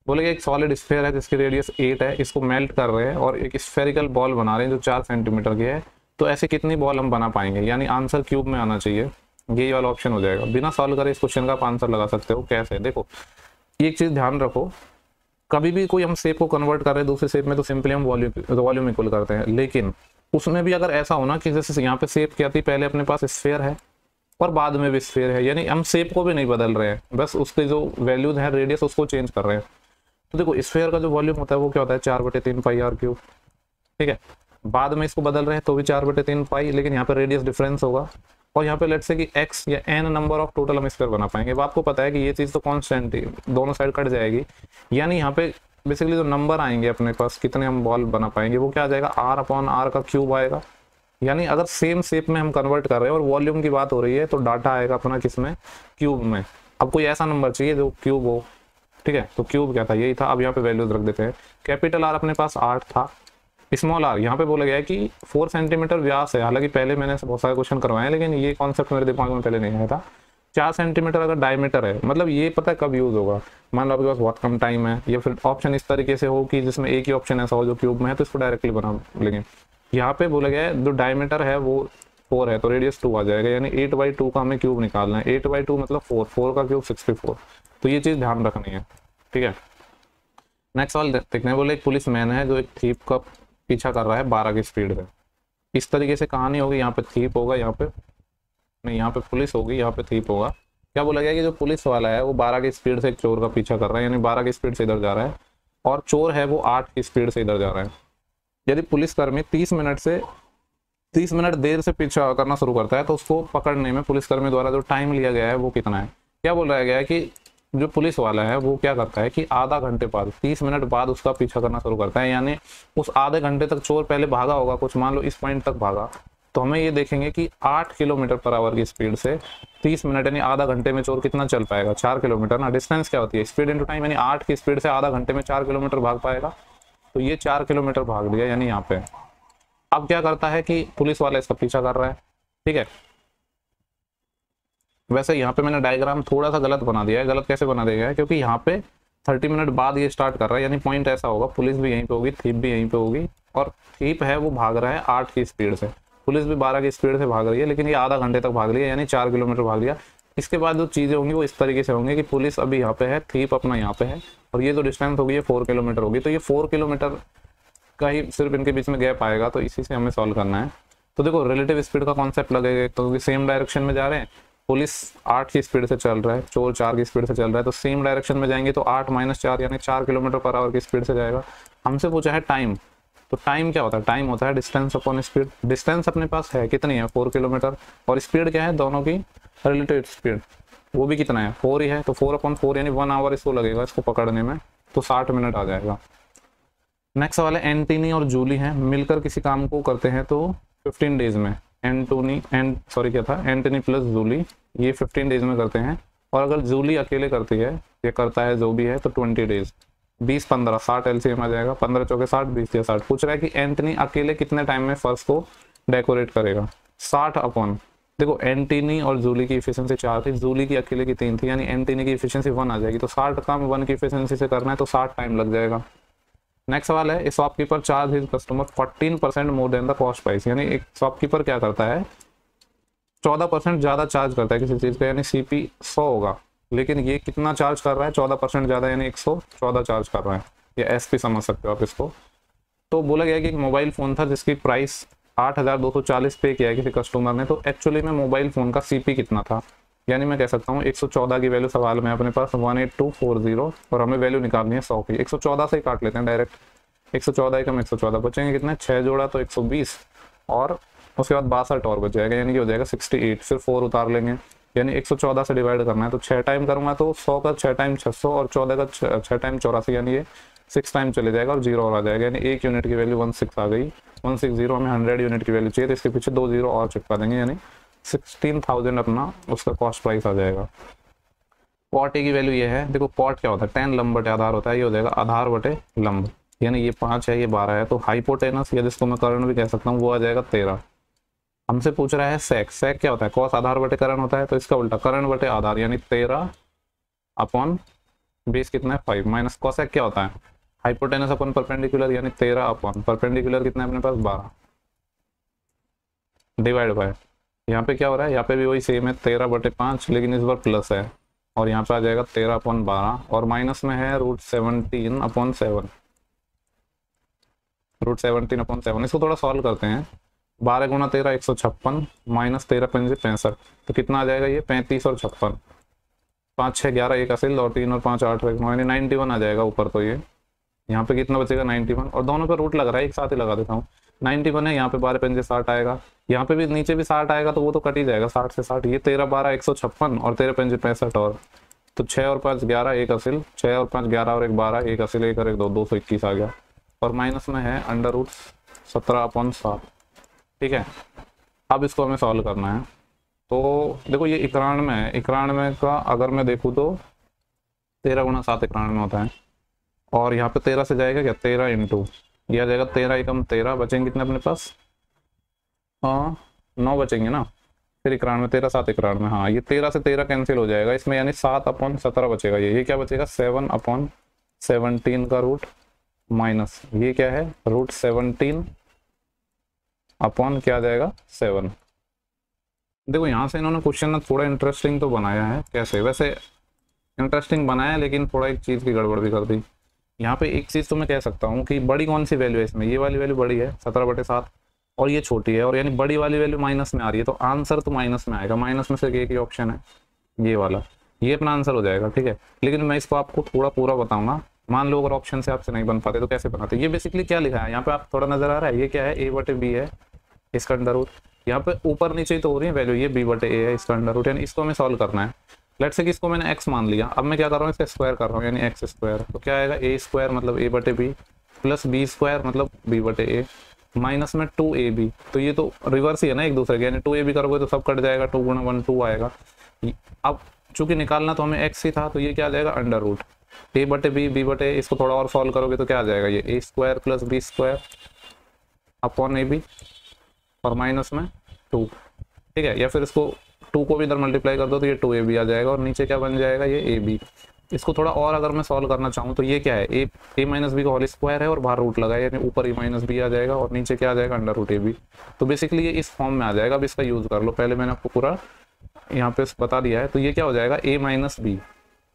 बोलेगा एक सॉलिड स्फीयर है जिसकी रेडियस 8 है, इसको मेल्ट कर रहे हैं और एक स्फेरिकल बॉल बना रहे हैं जो 4 सेंटीमीटर की है, तो ऐसे कितनी बॉल हम बना पाएंगे, यानी आंसर क्यूब में आना चाहिए, ये वाला ऑप्शन हो जाएगा। बिना सॉल्व करे इस क्वेश्चन का आप आंसर लगा सकते हो। कैसे, देखो एक चीज ध्यान रखो, कभी भी कोई हम शेप को कन्वर्ट कर रहे हैं दूसरे शेप में तो सिंपली हम वॉल्यूम इक्वल करते हैं, लेकिन उसमें भी अगर ऐसा होना कि जैसे यहाँ पे शेप क्या थी, पहले अपने पास स्फीयर है और बाद में भी स्फीयर है, यानी हम शेप को भी नहीं बदल रहे हैं, बस उसके जो वैल्यूज है रेडियस उसको चेंज कर रहे हैं। तो देखो स्फीयर का जो वॉल्यूम होता है वो क्या होता है 4/3 पाई आर क्यूब, ठीक है। बाद में इसको बदल रहे हैं तो भी 4/3 पाई, लेकिन यहाँ पे रेडियस डिफरेंस होगा और यहाँ पे लेट्स से कि x या n नंबर ऑफ टोटल हम स्फीयर बना पाएंगे। अब आपको पता है कि ये चीज़ तो कांस्टेंट है, दोनों साइड कट जाएगी, यानी यहाँ पे बेसिकली जो नंबर आएंगे अपने पास कितने हम बॉल बना पाएंगे वो क्या आ जाएगा r/r का क्यूब आएगा। यानी अगर सेम शेप में हम कन्वर्ट कर रहे हैं और वॉल्यूम की बात हो रही है तो डाटा आएगा अपना किसमें, क्यूब में। अब कोई ऐसा नंबर चाहिए जो क्यूब हो, ठीक है, तो क्यूब क्या था, यही था। अब यहाँ पे वैल्यूज रख देते हैं। कैपिटल R अपने पास 8 था, स्मॉल r यहाँ पे बोला गया है कि 4 सेंटीमीटर व्यास है, हालांकि पहले मैंने बहुत सारे क्वेश्चन करवाए हैं लेकिन ये कॉन्सेप्ट मेरे दिमाग में पहले नहीं आया था। 4 सेंटीमीटर अगर डायमीटर है, मतलब ये पता है कब यूज होगा, मान लो आपके पास बहुत कम टाइम है, या फिर ऑप्शन इस तरीके से हो कि जिसमें एक ही ऑप्शन ऐसा हो जो क्यूब में है तो इसको डायरेक्टली बना लेंगे। यहाँ पे बोला गया है जो डायमीटर है वो 4 है तो रेडियस 2 आ जाएगा, यानी 8/2 का हमें क्यूब निकालना है। 8/2 मतलब 4 का क्यूब 64, तो ये चीज ध्यान रखनी है, ठीक है। नेक्स्ट सवाल देखते हैं। बोले एक पुलिस मैन है जो एक थीप का पीछा कर रहा है 12 की स्पीड में। इस तरीके से कहानी होगी, यहाँ पे थीप होगा, यहाँ पे नहीं, यहाँ पे पुलिस होगी, यहाँ पे थीप होगा। क्या बोला गया कि जो पुलिस वाला है वो 12 की स्पीड से एक चोर का पीछा कर रहा है, यानी 12 की स्पीड से इधर जा रहा है, और चोर है वो 8 की स्पीड से इधर जा रहा है। यदि पुलिसकर्मी 30 मिनट देर से पीछा करना शुरू करता है तो उसको पकड़ने में पुलिसकर्मी द्वारा जो टाइम लिया गया है वो कितना है। क्या बोला गया है कि जो पुलिस वाला है वो क्या करता है कि आधा घंटे बाद 30 मिनट बाद उसका पीछा करना शुरू करता है, यानी उस आधे घंटे तक चोर पहले भागा होगा, कुछ मान लो इस पॉइंट तक भागा, तो हमें ये देखेंगे कि 8 किलोमीटर पर आवर की स्पीड से 30 मिनट यानी आधा घंटे में चोर कितना चल पाएगा, 4 किलोमीटर ना। डिस्टेंस क्या होती है, स्पीड इंटू टाइम, यानी 8 की स्पीड से आधा घंटे में 4 किलोमीटर भाग पाएगा, तो ये 4 किलोमीटर भाग लिया, यानी यहाँ पे। अब क्या करता है कि पुलिस वाला इसका पीछा कर रहा है, ठीक है। वैसे यहाँ पे मैंने डायग्राम थोड़ा सा गलत बना दिया है। गलत कैसे बना दिया है, क्योंकि यहाँ पे 30 मिनट बाद ये स्टार्ट कर रहा है, यानी पॉइंट ऐसा होगा, पुलिस भी यहीं पे होगी, थीप भी यहीं पे होगी, और थीप है वो भाग रहा है 8 की स्पीड से, पुलिस भी 12 की स्पीड से भाग रही है, लेकिन ये आधा घंटे तक भाग रही है, यानी 4 किलोमीटर भाग लिया। इसके बाद जो चीज़ें होंगी वो इस तरीके से होंगी कि पुलिस अभी यहाँ पे है, थीप अपना यहाँ पे है, और ये जो डिस्टेंस होगी ये 4 किलोमीटर होगी, तो ये 4 किलोमीटर का ही सिर्फ इनके बीच में गैप आएगा, तो इसी से हमें सॉल्व करना है। तो देखो रिलेटिव स्पीड का कॉन्सेप्ट लगेगा, तो सेम डायरेक्शन में जा रहे हैं, पुलिस 8 की स्पीड से चल रहा है, चोर 4 की स्पीड से चल रहा है, तो सेम डायरेक्शन में जाएंगे तो 8 - 4 यानी 4 किलोमीटर पर आवर की स्पीड से जाएगा। हमसे पूछा है टाइम, तो टाइम क्या होता है, टाइम होता है डिस्टेंस अपॉन स्पीड। डिस्टेंस अपने पास है कितनी है 4 किलोमीटर, और स्पीड क्या है दोनों की रिलेटिव स्पीड, वो भी कितना है 4 ही है, तो 4/4 यानी 1 आवर इसको लगेगा इसको पकड़ने में, तो 60 मिनट आ जाएगा। नेक्स्ट सवाल है एंटनी और जूली हैं, मिलकर किसी काम को करते हैं तो 15 डेज में। एंटनी प्लस जूली ये 15 डेज में करते हैं, और अगर जूली अकेले करती है ये करता है जो भी है तो 20 डेज। 20-15 60 एलसीएम आ जाएगा, 15 चौके 60, 20 या 60। पूछ रहा है कि एंटनी अकेले कितने टाइम में फर्श को डेकोरेट करेगा। 60 अपॉन, देखो एंटनी और जूली की इफिशिएंसी 4 थी, जूली की अकेले की 3 थी, यानी एंटनी की इफिशिएंसी 1 आ जाएगी, तो 60 काम 1 की इफिशिएंसी से करना है तो 60 टाइम लग जाएगा। नेक्स्ट सवाल है, shopkeeper charge his customer 14% more than the cost price, यानी एक शॉपकीपर क्या करता है 14% ज्यादा चार्ज करता है किसी चीज का, यानी सीपी 100 होगा, लेकिन ये कितना चार्ज कर रहा है 14% ज्यादा, यानी 114 चार्ज कर रहा है, या एसपी समझ सकते हो आप इसको। तो बोला गया कि एक मोबाइल फोन था जिसकी प्राइस 8,240 पे किया है किसी कस्टमर ने, तो एक्चुअली में मोबाइल फोन का सीपी कितना था, यानी मैं कह सकता हूँ 114 की वैल्यू सवाल में अपने पास 18240, और हमें वैल्यू निकालनी है 100 की। 114 से ही काट लेते हैं डायरेक्ट, 114 कम 114 बचेंगे कितने 6 जोड़ा तो 120, और उसके बाद 62 और बच जाएगा, यानी कि हो जाएगा 68। फिर 4 उतार लेंगे, यानी 114 से डिवाइड करना है, तो 6 टाइम करूंगा तो 100 का 6 टाइम 600, और 14 का 6 टाइम 84, यानी ये 6 टाइम चले जाएगा और 0 और आ जाएगा, यानी 1 यूनिट की वैल्यू 16 आ गई। 160 हमें 100 यूनिट की वैल्यू चाहिए, तो इसके पीछे 2 0 और चिपका देंगे, यानी 16,000 अपना उसका कॉस्ट प्राइस आ जाएगा। पॉट ए की वैल्यू ये है, देखो पॉट क्या होता है 10 लंब बटे आधार होता है, ये हो जाएगा आधार बटे लंब, यानी ये 5 है ये 12 है, तो हाइपोटेनस या जिसको मैं कर्ण भी कह सकता हूँ वो आ जाएगा 13। हमसे पूछ रहा है सेक। सेक क्या होता है? कॉस आधार बटे करण होता है, तो इसका उल्टा करण बटे आधार, यानी 13 अपॉन बेस कितना है 5, माइनस कॉसेक क्या होता है? हाइपोटेनस अपॉन परपेंडिकुलर, यानी 13 अपॉन परपेंडिकुलर कितना है अपने पास 12, डिवाइड बाय, यहाँ पे क्या हो रहा है, यहाँ पे भी वही सेम है 13/5, लेकिन इस बार प्लस है, और यहाँ पे आ जाएगा 13/12, और माइनस में है √17/7, √17/7। इसको थोड़ा सॉल्व करते हैं। 12 गुणा 13 156, माइनस 13 पंजे 65, तो कितना आ जाएगा ये 35 और 56, 5 6 11 1 असिल, और 3 और 5 8 और 1 यानी 91 आ जाएगा ऊपर। तो ये यहाँ पे कितना बचेगा 91, और दोनों पे रूट लग रहा है, एक साथ ही लगा देता हूँ। 91 है, यहाँ पे 12 पंजे 60 आएगा, यहाँ पे भी नीचे भी 60 आएगा, तो वो तो कट ही जाएगा 60 से 60। ये 13 12 156 और 13 पंजे 65, और तो 6 और 5 11 1 असिल, 6 और 5 11 और 1 12, 1 असिल 1 और 1 2 221 आ गया, और माइनस में है √17/7। ठीक है, अब इसको हमें सॉल्व करना है। तो देखो ये 91 है, 91 का अगर मैं देखूँ तो 13 गुणा 7 91 होता है, और यहाँ पे 13 से जाएगा क्या 13 इंटू, यह आ जाएगा 13 एकम 13, बचेंगे कितने अपने पास 9 बचेंगे ना, फिर 91 13 7 91, हाँ ये 13 से 13 कैंसिल हो जाएगा इसमें, यानी 7/17 बचेगा। ये क्या बचेगा 7/17 का रूट, माइनस ये क्या है √17 अपॉन क्या आ जाएगा 7। देखो यहाँ से इन्होंने क्वेश्चन ना थोड़ा इंटरेस्टिंग तो बनाया है, कैसे वैसे इंटरेस्टिंग बनाया, लेकिन थोड़ा एक चीज़ की गड़बड़ भी कर दी। यहाँ पे एक चीज़ तो मैं कह सकता हूँ कि बड़ी कौन सी वैल्यू है इसमें, ये वाली वैल्यू बड़ी है 17/7, और ये छोटी है, और यानी बड़ी वाली वैल्यू माइनस में आ रही है, तो आंसर तो माइनस में आएगा। माइनस में से एक ही ऑप्शन है ये वाला, ये अपना आंसर हो जाएगा। ठीक है, लेकिन मैं इसको आपको थोड़ा पूरा बताऊंगा। मान लो अगर ऑप्शन से आपसे नहीं बन पाते तो कैसे बनाते। ये बेसिकली क्या लिखा है यहाँ पे, आप थोड़ा नजर आ रहा है, ये क्या है a/b है, इसका अंडर रूट, यहाँ पे ऊपर नीचे ही तो हो रही है वैल्यू, ये b/a है, इसका अंडर रूट, यानी इसको हमें सॉल्व करना है। लेट्स से कि इसको मैंने x मान लिया, अब मैं क्या कर रहा हूँ इसका स्क्वायर कर रहा हूँ, यानी x², तो क्या आएगा a² मतलब a/b प्लस b² मतलब b/a, माइनस में 2ab, तो ये तो रिवर्स ही है ना एक दूसरे के, यानी 2ab करोगे तो सब कट जाएगा, 2 गुणा 1 2 आएगा। अब चूंकि निकालना तो हमें x ही था, तो ये क्या आ जाएगा अंडर रूट a/b b/a, इसको थोड़ा और सॉल्व करोगे तो क्या आ जाएगा ये a² plus b² upon ab, और माइनस में 2। ठीक है, या फिर इसको 2 को भी इधर मल्टीप्लाई कर दो तो ये 2ab आ जाएगा, और नीचे क्या बन जाएगा ये ab। इसको थोड़ा और अगर मैं सॉल्व करना चाहूँ तो ये क्या है a माइनस बी का होल स्क्वायर है, और बाहर रूट लगा है, यानी ऊपर a माइनस बी आ जाएगा, और नीचे क्या आ जाएगा अंडर रूट ab। तो बेसिकली ये इस फॉर्म में आ जाएगा। अब इसका यूज कर लो, पहले मैंने आपको पूरा यहाँ पे बता दिया है। तो ये क्या हो जाएगा a माइनस बी,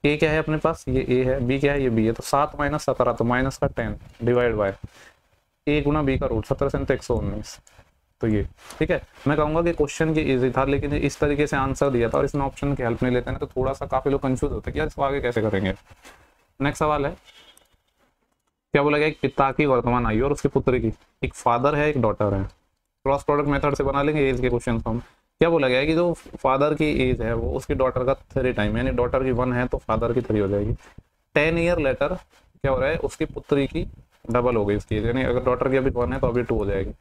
a क्या है अपने पास ये a है, b क्या है ये b है, तो 7 - 17, तो माइनस का 10 divide by a Guna b का रूट, 17 से 119, तो ये। ठीक है, मैं कहूँगा कि क्वेश्चन ये इजी था, लेकिन इस तरीके से आंसर दिया था और इसमें ऑप्शन की हेल्प नहीं लेते हैं, तो थोड़ा सा काफी लोग कंफ्यूज होते हैं कि यार इसको आगे कैसे करेंगे। नेक्स्ट सवाल है, क्या बोला गया, एक पिता की वर्तमान आयु और उसकी पुत्री की, एक फादर है एक डॉटर है, क्रॉस प्रोडक्ट मेथड से बना लेंगे एज के क्वेश्चन को हम। क्या बोला गया है कि जो फादर की एज है वो उसकी डॉटर का 3 टाइम, यानी डॉटर की 1 है तो फादर की 3 हो जाएगी। 10 ईयर लेटर क्या हो रहा है, उसकी पुत्री की डबल हो गई उसकी एज, यानी अगर डॉटर की अभी 1 है तो अभी 2 हो जाएगी।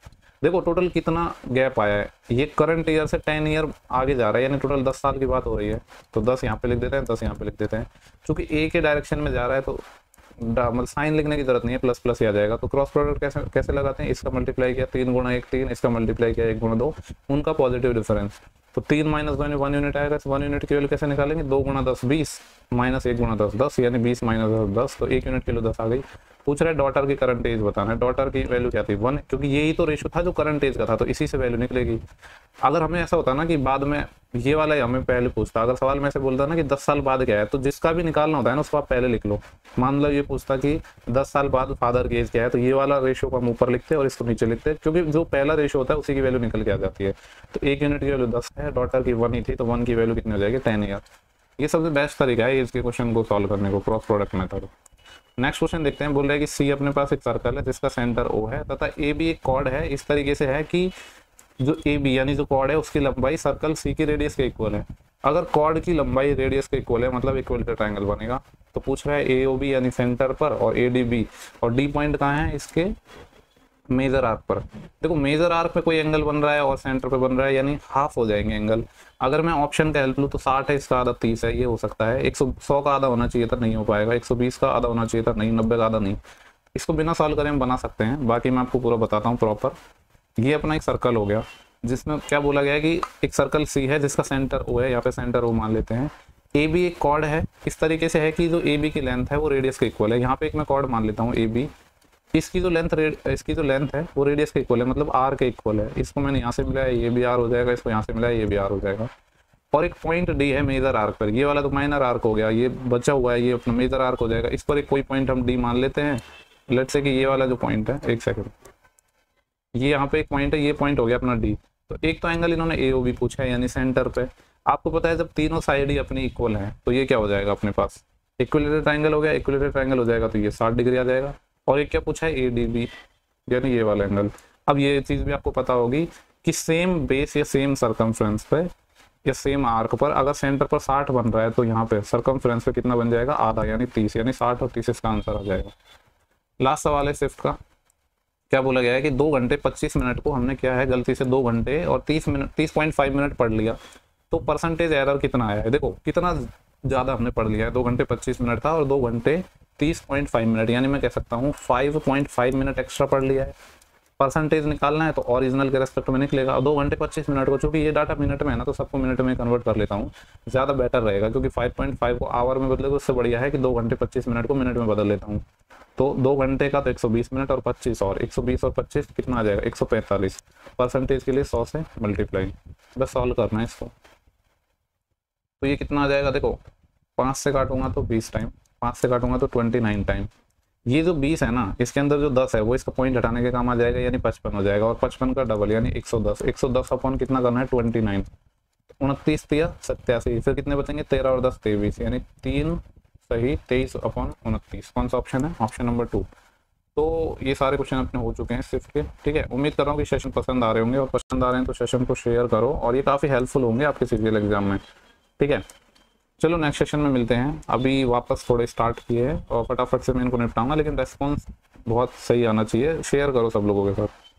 देखो टोटल कितना गैप आया है, ये करंट ईयर से 10 ईयर आगे जा रहा है, यानी टोटल 10 साल की बात हो रही है। तो 10 यहाँ पे लिख देते हैं, 10 यहाँ पे लिख देते हैं। चूंकि ए के डायरेक्शन में जा रहा है तो मतलब साइन लिखने की जरूरत नहीं है, प्लस प्लस ही आ जाएगा। तो क्रॉस प्रोडक्ट कैसे कैसे लगाते हैं, इसका मल्टीप्लाई किया 3 गुणा 1 3, इसका मल्टीप्लाई किया 1 गुणा 2, उनका पॉजिटिव डिफरेंस, तो 3 - 2 1 यूनिट आएगा। 1 यूनिट की वैल्यू कैसे निकालेंगे, 2 गुणा 10 20 माइनस 1 गुणा 10 10, यानी 20 - 10 10, तो 1 यूनिट की वैल्यू 10 आ गई। पूछ रहा है डॉटर की करंट एज बताना है, डॉटर की वैल्यू क्या थी 1, क्योंकि यही तो रेशियो था जो करंट एज का था, तो इसी से वैल्यू निकलेगी। अगर हमें ऐसा होता ना कि बाद में ये वाला हमें पहले पूछता, अगर सवाल में ऐसे बोलता ना कि 10 साल बाद क्या है, तो जिसका भी निकालना होता है ना उसको आप पहले लिख लो। मान लो ये पूछता कि 10 साल बाद फादर की एज क्या है, तो ये वाला रेशियो को हम ऊपर लिखते हैं और इसको नीचे लिखते हैं, क्योंकि जो पहला रेशियो होता है उसी की वैल्यू निकल के आ जाती है। तो 1 यूनिट की वैल्यू 10 है, डॉटर की 1 ही थी, तो 1 की वैल्यू कितनी हो जाएगी 10 ईयर। ये सबसे बेस्ट तरीका है इसके क्वेश्चन को सॉल्व करने को, cross product method. Next question देखते हैं, बोल रहा है कि सी अपने पास एक सर्कल है जिसका सेंटर ओ है तथा ए भी एक कॉर्ड है, इस तरीके से है कि जो ए बी यानी जो कॉर्ड है उसकी लंबाई सर्कल सी की रेडियस के इक्वल है। अगर कॉर्ड की लंबाई रेडियस के इक्वल है मतलब इक्वलिटी ट्रायंगल बनेगा। तो पूछ रहा है ए ओ बी यानी सेंटर पर और ए डी बी, और डी पॉइंट कहाँ है इसके मेजर आर्क पर। देखो मेजर आर्क पे कोई एंगल बन रहा है और सेंटर पे बन रहा है, यानी हाफ हो जाएंगे एंगल। अगर मैं ऑप्शन का हेल्प लूँ तो 60 है, इसका आधा 30 है, ये हो सकता है। 100 का आधा होना चाहिए था, नहीं हो पाएगा। 120 का आधा होना चाहिए था, नहीं। 90 का आधा नहीं। इसको बिना सॉल्व करें हम बना सकते हैं, बाकी मैं आपको पूरा बताता हूँ प्रॉपर। ये अपना एक सर्कल हो गया, जिसमें क्या बोला गया है कि एक सर्कल सी है जिसका सेंटर ओ है, यहाँ पे सेंटर ओ मान लेते हैं। ए बी एक कॉर्ड है, इस तरीके से है कि जो ए बी की लेंथ है वो रेडियस के इक्वल है। यहाँ पे एक मैं कॉर्ड मान लेता हूँ ए बी, इसकी जो लेंथ है वो रेडियस के इक्वल है, मतलब आर के इक्वल है। इसको मैंने यहाँ से मिला है, ये भी आर हो जाएगा, इसको यहाँ से मिला है, ये भी आर हो जाएगा। और एक पॉइंट डी है मेजर आर्क पर, ये वाला तो माइनर आर्क हो गया, ये बचा हुआ है, ये अपना मेजर आर्क हो जाएगा। इस पर एक कोई पॉइंट हम डी मान लेते हैं। लेट्स से कि ये वाला जो पॉइंट है, एक सेकंड, ये यहाँ पे एक पॉइंट है, ये पॉइंट हो गया अपना डी। तो एक तो एंगल इन्होंने ए ओ बी पूछा है, यानी सेंटर पे। आपको पता है जब तीनों साइड ही अपनी इक्वल हैं तो ये क्या हो जाएगा अपने पास, इक्विलेटरल ट्रायंगल हो गया। इक्विलेटरल ट्रायंगल हो जाएगा तो ये 60 डिग्री आ जाएगा। और एक क्या पूछा है, ए डी बी, यानी ये वाला एंगल। अब ये चीज़ भी आपको पता होगी कि सेम बेस या सेम सर्कमफ्रेंस पे या सेम आर्क पर अगर सेंटर पर 60 बन रहा है तो यहाँ पे सर्कमफ्रेंस पे कितना बन जाएगा, आधा, यानी 30, यानी 60 और 30 इसका आंसर आ जाएगा। लास्ट सवाल है शिफ्ट का। क्या बोला गया है कि 2 घंटे 25 मिनट को हमने क्या है गलती से 2 घंटे और 30.5 मिनट पढ़ लिया, तो परसेंटेज एरर कितना आया है। देखो कितना ज़्यादा हमने पढ़ लिया है, 2 घंटे 25 मिनट था और 2 घंटे 30.5 मिनट, यानी मैं कह सकता हूँ 5.5 मिनट एक्स्ट्रा पढ़ लिया है। परसेंटेज निकालना है तो ओरिजिनल के रेस्पेक्ट में निकलेगा। और 2 घंटे 25 मिनट को, चूंकि ये डाटा मिनट में है ना तो सबको मिनट में कन्वर्ट कर लेता हूँ, ज़्यादा बेटर रहेगा, क्योंकि 5.5 को आवर में बदले तो उससे बढ़िया है कि 2 घंटे 25 मिनट को मिनट में बदल लेता हूँ। तो 2 घंटे का तो 120 मिनट और 25 और 120 और 25 कितना आ जाएगा, 145। परसेंटेज के लिए 100 से मल्टीप्लाई, बस सॉल्व करना है इसको। तो ये कितना आ जाएगा, देखो 5 से काटूंगा तो 20 टाइम, 5 से काटूंगा तो 29 टाइम। ये जो 20 है ना, इसके अंदर जो 10 है वो इसका पॉइंट हटाने के काम आ जाएगा, यानी 55 हो जाएगा। और 55 का डबल यानी 110, 110 अपॉन कितना करना है, 29, 29 दिया 87, फिर कितने बचेंगे, 13 और 10 23, यानी 3 सही 23 अपॉन 29। कौन सा ऑप्शन है, ऑप्शन नंबर 2। तो ये सारे क्वेश्चन अपने हो चुके हैं शिफ्ट के, ठीक है। उम्मीद कर रहा हूँ कि सेशन पसंद आ रहे होंगे, और पसंद आ रहे हैं तो सेशन को शेयर करो, और ये काफ़ी हेल्पफुल होंगे आपके सीजीएल एग्जाम में, ठीक है। चलो नेक्स्ट सेशन में मिलते हैं। अभी वापस थोड़े स्टार्ट किए हैं और फटाफट से मैं इनको निपटाऊंगा, लेकिन रेस्पॉन्स बहुत सही आना चाहिए। शेयर करो सब लोगों के साथ।